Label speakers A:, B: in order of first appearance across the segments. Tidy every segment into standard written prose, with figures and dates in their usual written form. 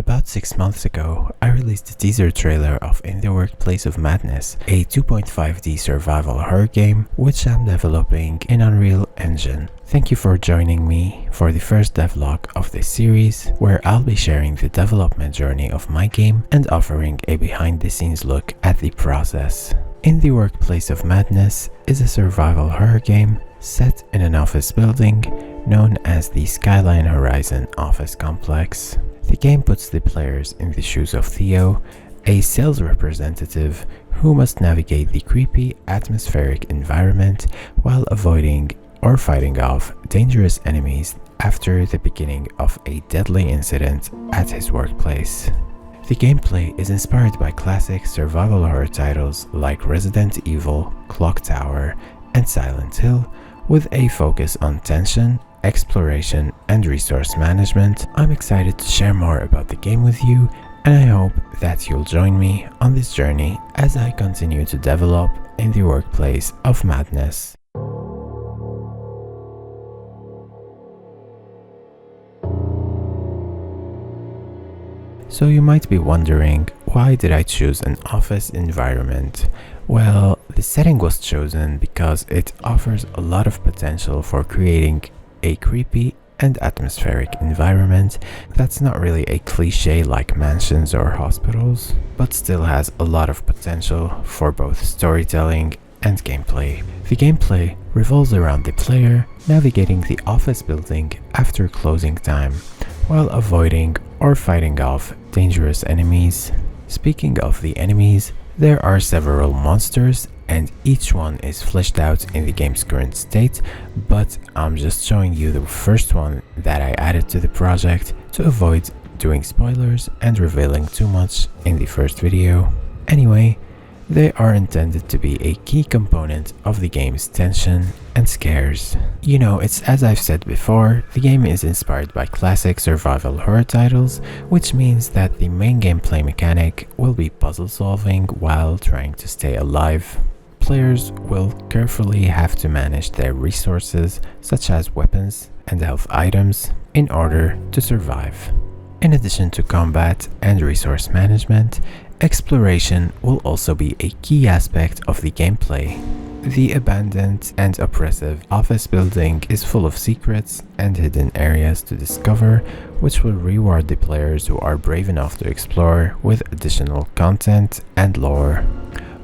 A: About 6 months ago, I released a teaser trailer of In the Workplace of Madness, a 2.5D survival horror game which I'm developing in Unreal Engine. Thank you for joining me for the first devlog of this series, where I'll be sharing the development journey of my game and offering a behind-the-scenes look at the process. In the Workplace of Madness is a survival horror game set in an office building known as the Skyline Horizon Office Complex. The game puts the players in the shoes of Theo, a sales representative who must navigate the creepy atmospheric environment while avoiding or fighting off dangerous enemies after the beginning of a deadly incident at his workplace. The gameplay is inspired by classic survival horror titles like Resident Evil, Clock Tower, and Silent Hill, with a focus on tension, exploration, and resource management. I'm excited to share more about the game with you, and I hope that you'll join me on this journey as I continue to develop in the Workplace of Madness. So you might be wondering, why did I choose an office environment? Well, the setting was chosen because it offers a lot of potential for creating a creepy and atmospheric environment that's not really a cliche like mansions or hospitals, but still has a lot of potential for both storytelling and gameplay. The gameplay revolves around the player navigating the office building after closing time, while avoiding or fighting off dangerous enemies. Speaking of the enemies, there are several monsters and each one is fleshed out in the game's current state, but I'm just showing you the first one that I added to the project to avoid doing spoilers and revealing too much in the first video. Anyway, they are intended to be a key component of the game's tension and scares. You know, it's as I've said before, the game is inspired by classic survival horror titles, which means that the main gameplay mechanic will be puzzle solving while trying to stay alive. Players will carefully have to manage their resources, such as weapons and health items, in order to survive. In addition to combat and resource management, exploration will also be a key aspect of the gameplay. The abandoned and oppressive office building is full of secrets and hidden areas to discover, which will reward the players who are brave enough to explore with additional content and lore.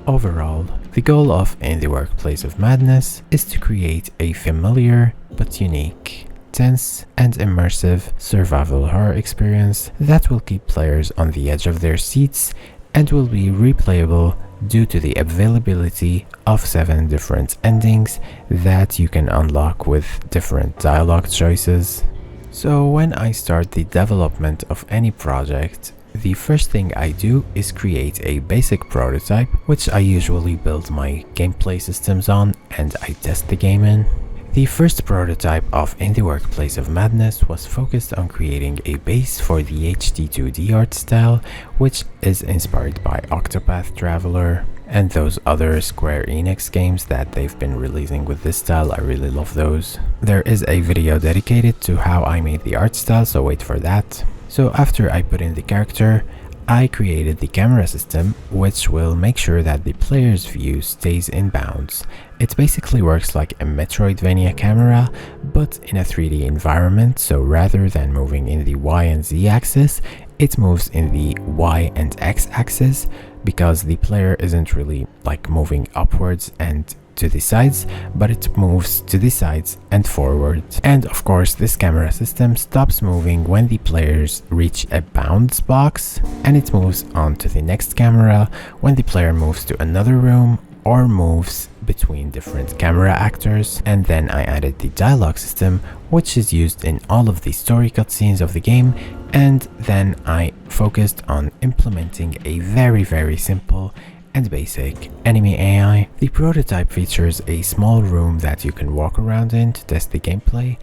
A: Overall, the goal of In the Workplace of Madness is to create a familiar but unique, tense and immersive survival horror experience that will keep players on the edge of their seats and will be replayable due to the availability of 7 different endings that you can unlock with different dialogue choices. So when I start the development of any project, the first thing I do is create a basic prototype, which I usually build my gameplay systems on and I test the game in. The first prototype of In the Workplace of Madness was focused on creating a base for the HD2D art style, which is inspired by Octopath Traveler and those other Square Enix games that they've been releasing with this style. I really love those. There is a video dedicated to how I made the art style, so wait for that. So after I put in the character, I created the camera system, which will make sure that the player's view stays in bounds. It basically works like a Metroidvania camera, but in a 3D environment, so rather than moving in the Y and Z axis, it moves in the Y and X axis, because the player isn't really like moving upwards and to the sides, but it moves to the sides and forward. And of course, this camera system stops moving when the players reach a bounds box, and it moves on to the next camera when the player moves to another room or moves between different camera actors. And then I added the dialogue system, which is used in all of the story cutscenes of the game, and then I focused on implementing a very simple and basic enemy AI. The prototype features a small room that you can walk around in to test the gameplay.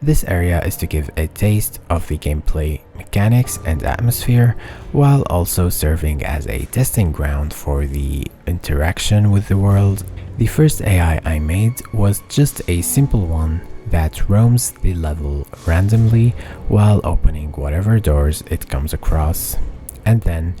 A: This area is to give a taste of the gameplay mechanics and atmosphere, while also serving as a testing ground for the interaction with the world. The first AI I made was just a simple one that roams the level randomly while opening whatever doors it comes across. And then,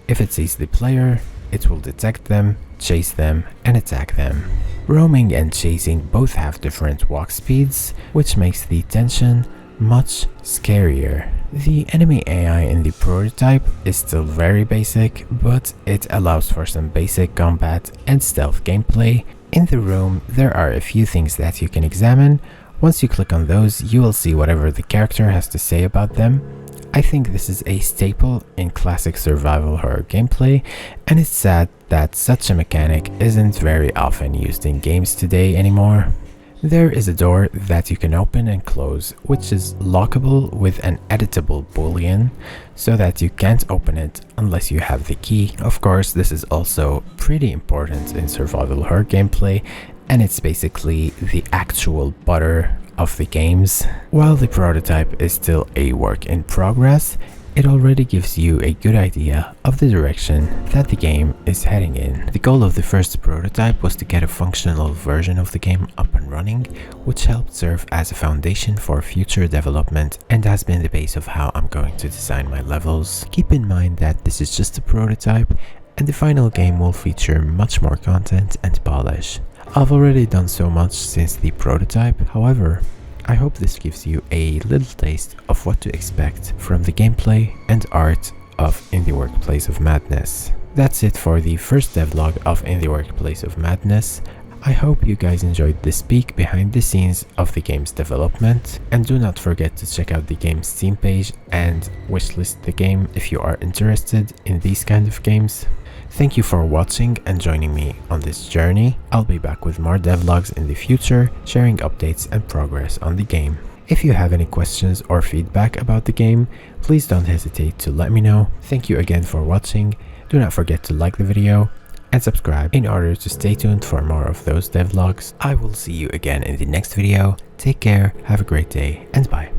A: if it sees the player, it will detect them, chase them, and attack them. Roaming and chasing both have different walk speeds, which makes the tension much scarier. The enemy AI in the prototype is still very basic, but it allows for some basic combat and stealth gameplay. In the room, there are a few things that you can examine. Once you click on those, you will see whatever the character has to say about them. I think this is a staple in classic survival horror gameplay, and it's sad that such a mechanic isn't very often used in games today anymore. There is a door that you can open and close, which is lockable with an editable boolean, so that you can't open it unless you have the key. Of course, this is also pretty important in survival horror gameplay, and it's basically the actual butter of the games. While the prototype is still a work in progress, it already gives you a good idea of the direction that the game is heading in. The goal of the first prototype was to get a functional version of the game up and running, which helped serve as a foundation for future development and has been the base of how I'm going to design my levels. Keep in mind that this is just a prototype, and the final game will feature much more content and polish. I've already done so much since the prototype, however, I hope this gives you a little taste of what to expect from the gameplay and art of In the Workplace of Madness. That's it for the first devlog of In the Workplace of Madness. I hope you guys enjoyed this peek behind the scenes of the game's development, and do not forget to check out the game's Steam page and wishlist the game if you are interested in these kind of games. Thank you for watching and joining me on this journey. I'll be back with more devlogs in the future, sharing updates and progress on the game. If you have any questions or feedback about the game, please don't hesitate to let me know. Thank you again for watching. Do not forget to like the video and subscribe in order to stay tuned for more of those devlogs. I will see you again in the next video. Take care, have a great day, and bye.